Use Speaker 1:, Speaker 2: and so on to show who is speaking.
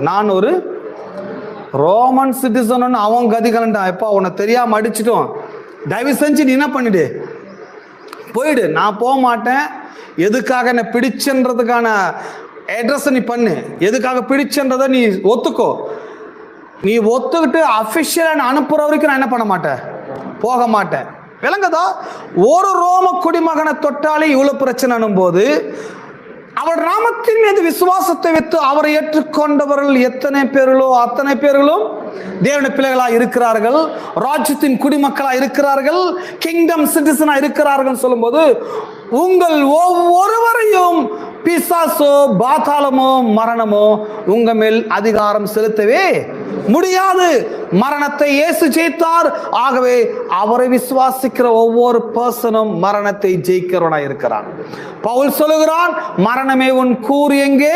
Speaker 1: நான் ஒரு Roman citizen. அவன் கதி கலண்டான். எப்பா உன்னை தெரியாம அடிச்சிட்டோம், தயவு செஞ்சு நீ என்ன பண்ணிடு, போயிடு. நான் போக மாட்டேன். எதுக்காக என்ன பிடிச்சுன்றதுக்கான அட்ரஸ் நீ பண்ணு, எதுக்காக பிடிச்சுன்றதை நீ ஒத்துக்கோ. நீ ஒத்துக்கிட்டு அபிஷியலா நான் அனுப்புற வரைக்கும் நான் என்ன பண்ண மாட்டேன், போக மாட்டேன். விளங்குதா? ஒரு ரோம குடிமகனை தொட்டாலே இவ்வளவு பிரச்சனை போது அவர் நாமத்தின் மீது விசுவாசத்தை வைத்து அவரை ஏற்றுக்கொண்டவர்கள் எத்தனை பேர்களோ அத்தனை பேர்களும் தேவனுடைய பிள்ளைகளா இருக்கிறார்கள், ராஜ்யத்தின் குடிமக்களா இருக்கிறார்கள், கிங்டம் சிட்டிசனா இருக்கிறார்கள். சொல்லும்போது உங்கள் ஒவ்வொருவரையும் பிசாசோ பாதாளமோ மரணமோ உங்க மேல் அதிகாரம் செலுத்தவே முடியாது. மரணத்தை இயேசு ஜெயித்தார். ஆகவே அவரை விசுவாசிக்கிற ஒவ்வொரு பர்சனும் மரணத்தை ஜெயிக்கிறவனா இருக்கிறான். பவுல் சொல்லுகிறான், மரணமே உன் கூறு எங்கே?